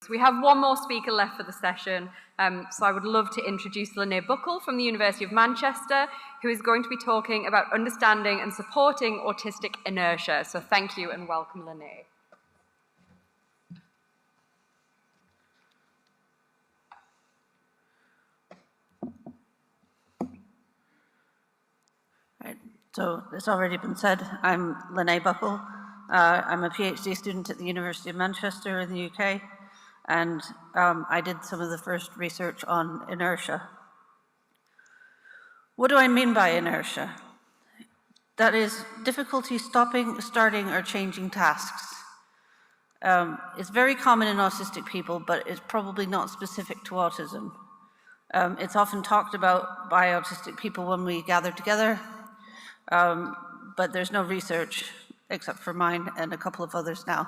We have one more speaker left for the session, so I would love to introduce Leneh Buckle from the University of Manchester, who is going to be talking about understanding and supporting autistic inertia. So thank you and welcome, Leneh. Right. So it's already been said, I'm Leneh Buckle. I'm a PhD student at the University of Manchester in the UK, and I did some of the first research on inertia. What do I mean by inertia? That is difficulty stopping, starting, or changing tasks. It's very common in autistic people, but it's probably not specific to autism. It's often talked about by autistic people when we gather together, but there's no research except for mine and a couple of others now.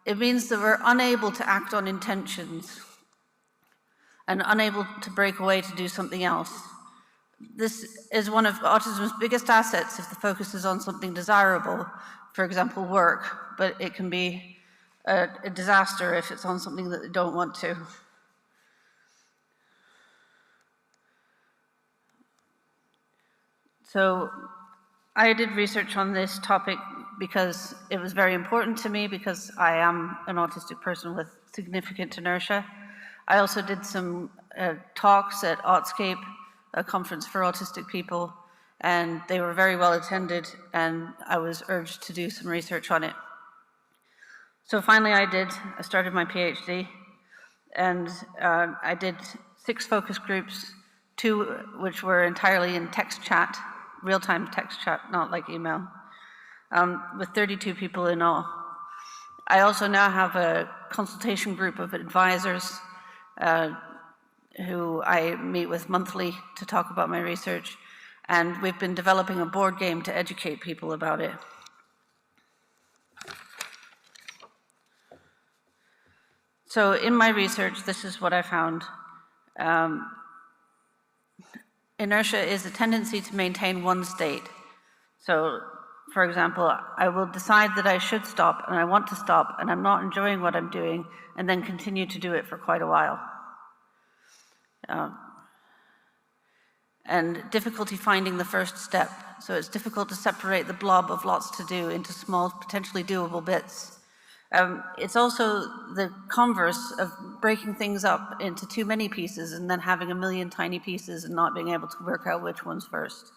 It means that we're unable to act on intentions and unable to break away to do something else. This is one of autism's biggest assets if the focus is on something desirable, for example, work, but it can be a disaster if it's on something that they don't want to. So I did research on this topic because it was very important to me, because I am an autistic person with significant inertia. I also did some talks at Autistic, a conference for autistic people, and they were very well attended, and I was urged to do some research on it. So finally I started my PhD, and I did 6 focus groups, 2 which were entirely in text chat, real-time text chat, not like email, with 32 people in all. I also now have a consultation group of advisors who I meet with monthly to talk about my research, and we've been developing a board game to educate people about it. So in my research, this is what I found. Inertia is a tendency to maintain one state. So, for example, I will decide that I should stop, and I want to stop, and I'm not enjoying what I'm doing, and then continue to do it for quite a while. And difficulty finding the first step. So it's difficult to separate the blob of lots to do into small, potentially doable bits. It's also the converse of breaking things up into too many pieces and then having a million tiny pieces and not being able to work out which one's first.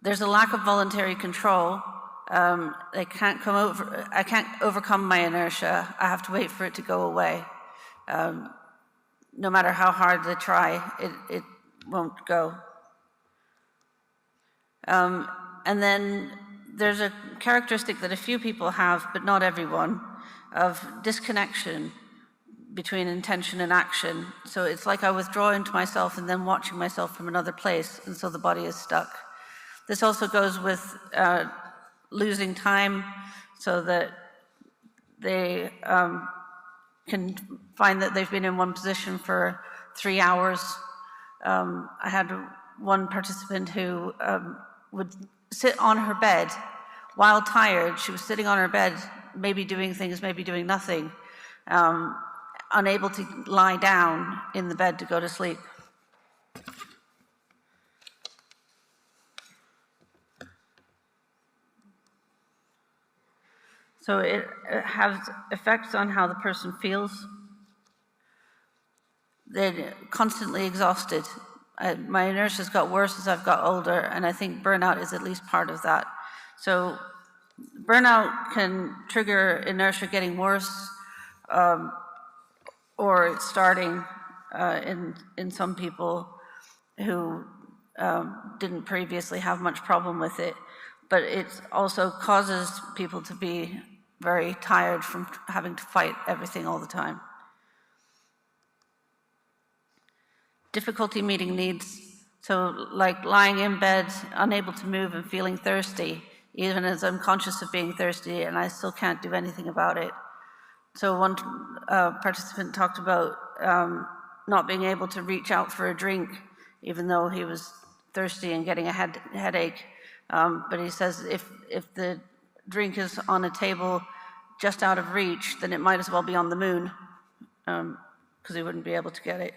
There's a lack of voluntary control. I can't overcome my inertia. I have to wait for it to go away. No matter how hard they try, it won't go. And then there's a characteristic that a few people have, but not everyone, of disconnection between intention and action. So it's like I withdraw into myself and then watching myself from another place, and so the body is stuck. This also goes with losing time, so that they can find that they've been in one position for 3 hours. I had one participant who would sit on her bed while tired. She was sitting on her bed, maybe doing things, maybe doing nothing, unable to lie down in the bed to go to sleep. So it has effects on how the person feels. They're constantly exhausted. My inertia's got worse as I've got older, and I think burnout is at least part of that. So burnout can trigger inertia getting worse, or it's starting in some people who didn't previously have much problem with it. But it also causes people to be very tired from having to fight everything all the time. Difficulty meeting needs, so like lying in bed, unable to move and feeling thirsty, even as I'm conscious of being thirsty and I still can't do anything about it. So one participant talked about not being able to reach out for a drink, even though he was thirsty and getting a headache. But he says if the drink is on a table just out of reach, then it might as well be on the moon, because he wouldn't be able to get it.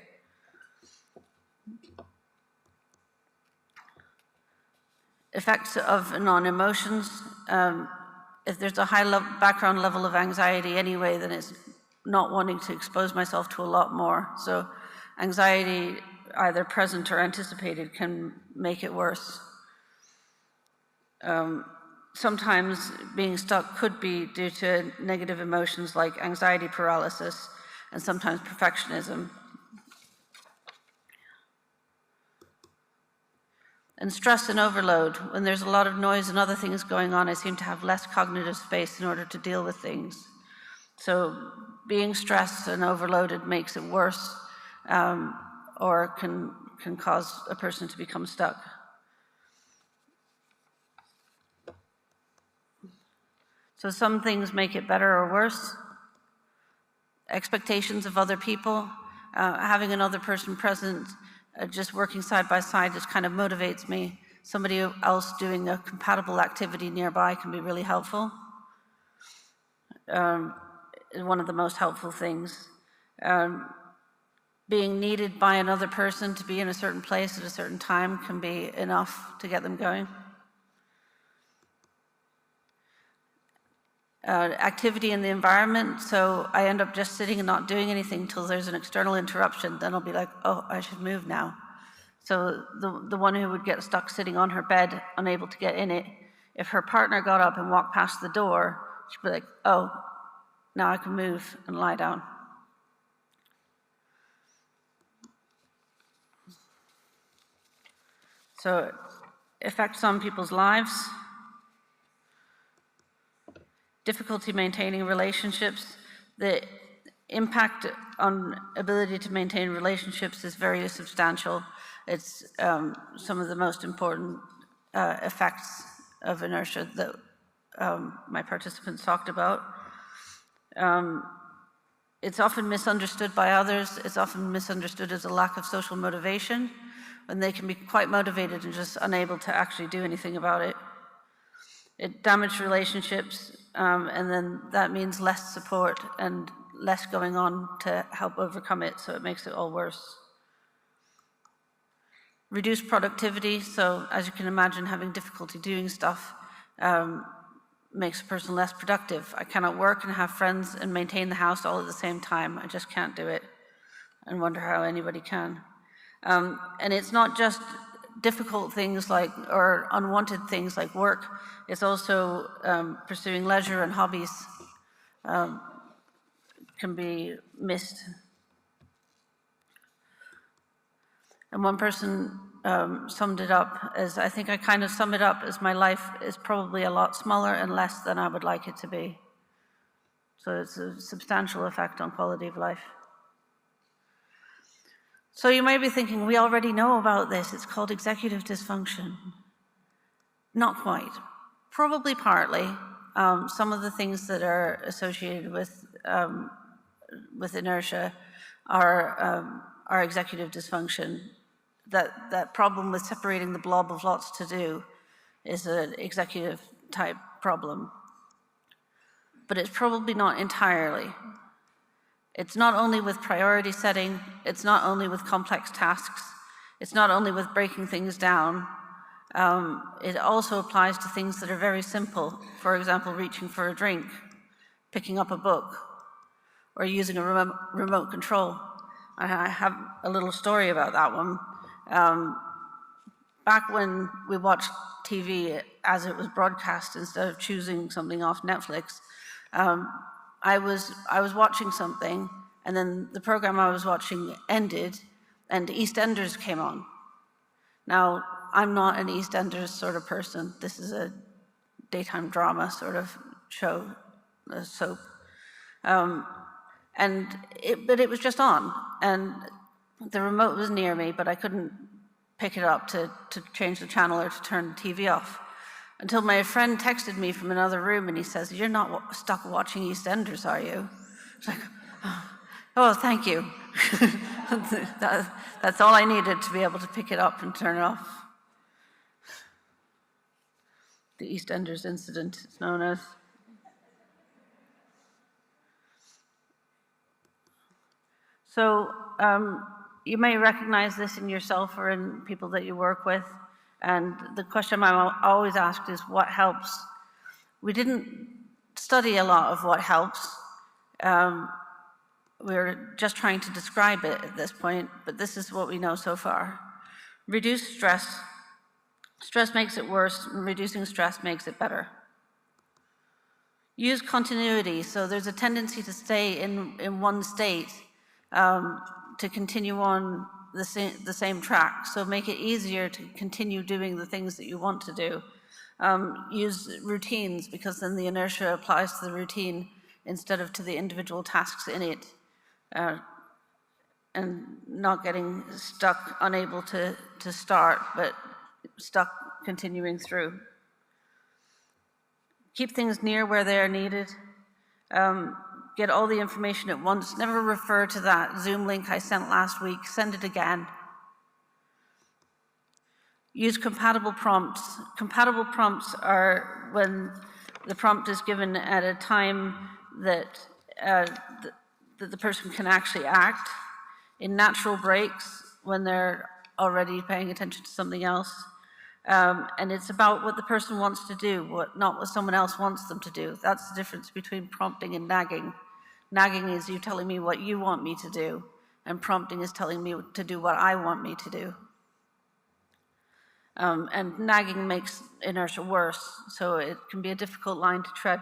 Effects of non-emotions. If there's a high background level of anxiety anyway, then it's not wanting to expose myself to a lot more. So anxiety, either present or anticipated, can make it worse. Sometimes being stuck could be due to negative emotions like anxiety paralysis, and sometimes perfectionism. And stress and overload. When there's a lot of noise and other things going on, I seem to have less cognitive space in order to deal with things. So being stressed and overloaded makes it worse, or can cause a person to become stuck. So some things make it better or worse. Expectations of other people, having another person present, just working side by side just kind of motivates me. Somebody else doing a compatible activity nearby can be really helpful. One of the most helpful things. Being needed by another person to be in a certain place at a certain time can be enough to get them going. Activity in the environment, so I end up just sitting and not doing anything until there's an external interruption. Then I'll be like, oh, I should move now. So the one who would get stuck sitting on her bed, unable to get in it, if her partner got up and walked past the door, she'd be like, oh, now I can move and lie down. So effects on people's lives. Difficulty maintaining relationships. The impact on ability to maintain relationships is very substantial. It's some of the most important effects of inertia that my participants talked about. It's often misunderstood by others. It's often misunderstood as a lack of social motivation, when they can be quite motivated and just unable to actually do anything about it. It damaged relationships, and then that means less support and less going on to help overcome it, so it makes it all worse. Reduced productivity, so as you can imagine, having difficulty doing stuff makes a person less productive. I cannot work and have friends and maintain the house all at the same time. I just can't do it, and wonder how anybody can. And it's not just difficult things like, or unwanted things like work, it's also pursuing leisure and hobbies can be missed. And one person summed it up as, I think I kind of sum it up as, my life is probably a lot smaller and less than I would like it to be. So it's a substantial effect on quality of life. So you may be thinking, we already know about this, it's called executive dysfunction. Not quite. Probably partly. Some of the things that are associated with inertia are executive dysfunction. That problem with separating the blob of lots to do is an executive type problem. But it's probably not entirely. It's not only with priority setting, it's not only with complex tasks, it's not only with breaking things down, it also applies to things that are very simple. For example, reaching for a drink, picking up a book, or using a remote control. I have a little story about that one. Back when we watched TV as it was broadcast instead of choosing something off Netflix, I was watching something, and then the program I was watching ended, and EastEnders came on. Now, I'm not an EastEnders sort of person. This is a daytime drama sort of show, a soap. But it was just on, and the remote was near me, but I couldn't pick it up to change the channel or to turn the TV off. Until my friend texted me from another room and he says, "You're not stuck watching EastEnders, are you?" It's like, oh, thank you. That's all I needed to be able to pick it up and turn it off. the EastEnders incident, it's known as. So you may recognize this in yourself or in people that you work with. And the question I'm always asked is, what helps? We didn't study a lot of what helps. We're just trying to describe it at this point, but this is what we know so far. Reduce stress. Stress makes it worse, and reducing stress makes it better. Use continuity, so there's a tendency to stay in one state, to continue on the same track. So make it easier to continue doing the things that you want to do. Use routines, because then the inertia applies to the routine instead of to the individual tasks in it. And not getting stuck, unable to start, but stuck continuing through. Keep things near where they are needed. Get all the information at once. Never refer to that Zoom link I sent last week. Send it again. Use compatible prompts. Compatible prompts are when the prompt is given at a time that the person can actually act, in natural breaks when they're already paying attention to something else. And it's about what the person wants to do, not what someone else wants them to do. That's the difference between prompting and nagging. Nagging is you telling me what you want me to do, and prompting is telling me to do what I want me to do. And nagging makes inertia worse, so it can be a difficult line to tread,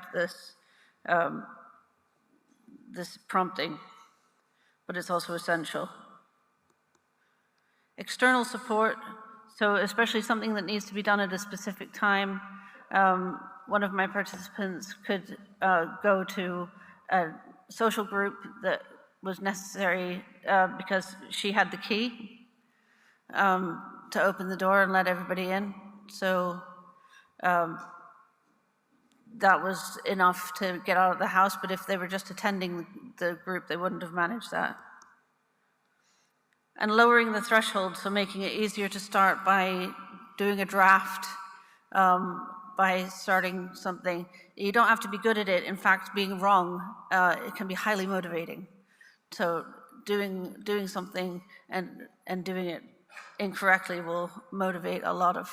this prompting, but it's also essential. External support, so especially something that needs to be done at a specific time. One of my participants could go to a social group that was necessary because she had the key to open the door and let everybody in. So that was enough to get out of the house, but if they were just attending the group, they wouldn't have managed that. And lowering the threshold, so making it easier to start by doing a draft, by starting something. You don't have to be good at it. In fact, being wrong, it can be highly motivating. So doing something and doing it incorrectly will motivate a lot of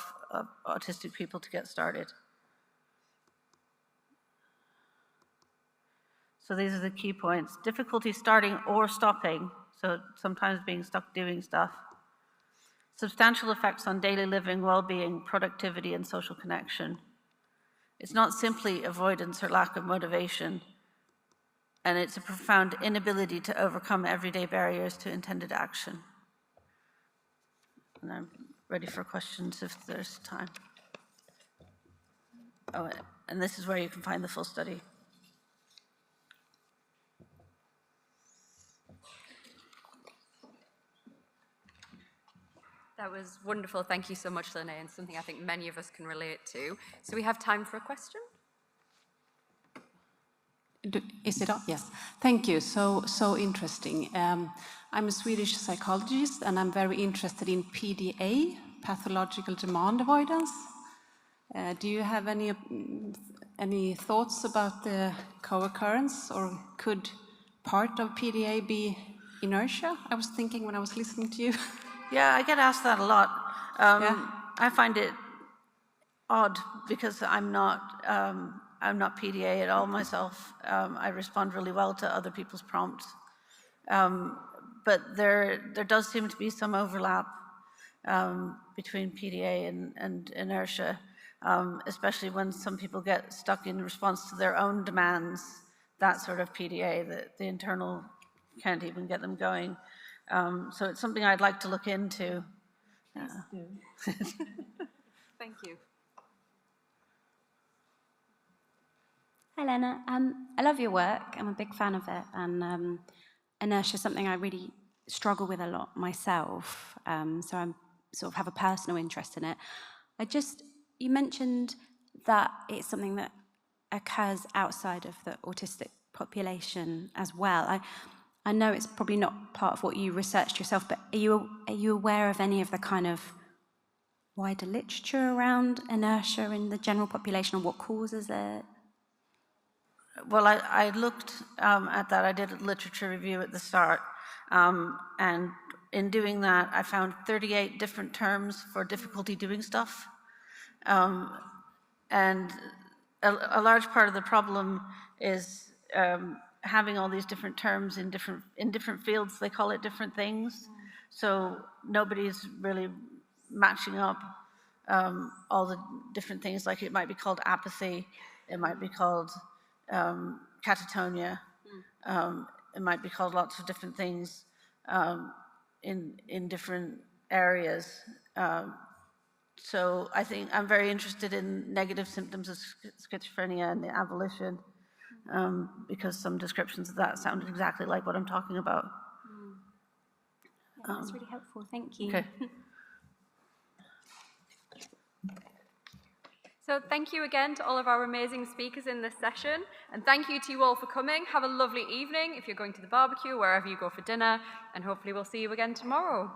autistic people to get started. So these are the key points. Difficulty starting or stopping, so sometimes being stuck doing stuff. Substantial effects on daily living, well-being, productivity, and social connection. It's not simply avoidance or lack of motivation, and it's a profound inability to overcome everyday barriers to intended action. And I'm ready for questions if there's time. Oh, and this is where you can find the full study. That was wonderful. Thank you so much, Leneh, and something I think many of us can relate to. So we have time for a question? Is it on? Yes. Thank you. So interesting. I'm a Swedish psychologist, and I'm very interested in PDA, pathological demand avoidance. Do you have any thoughts about the co-occurrence, or could part of PDA be inertia? I was thinking when I was listening to you. Yeah, I get asked that a lot. I find it odd because I'm not PDA at all myself. I respond really well to other people's prompts. But there does seem to be some overlap between PDA and inertia, especially when some people get stuck in response to their own demands, that sort of PDA, that the internal can't even get them going. So it's something I'd like to look into. Thank you. Hi, Leneh. I love your work. I'm a big fan of it. And inertia is something I really struggle with a lot myself. So I sort of have a personal interest in it. You mentioned that it's something that occurs outside of the autistic population as well. I know it's probably not part of what you researched yourself, but are you aware of any of the kind of wider literature around inertia in the general population, or what causes it? Well, I looked at that. I did a literature review at the start, and in doing that, I found 38 different terms for difficulty doing stuff. And a large part of the problem is having all these different terms in different fields. They call it different things, so nobody's really matching up all the different things. Like it might be called apathy, it might be called catatonia, it might be called lots of different things in different areas. So I think I'm very interested in negative symptoms of schizophrenia and the avolition, because some descriptions of that sounded exactly like what I'm talking about. Yeah, that's really helpful, thank you. Okay. So thank you again to all of our amazing speakers in this session, and thank you to you all for coming. Have a lovely evening if you're going to the barbecue, wherever you go for dinner, and hopefully we'll see you again tomorrow.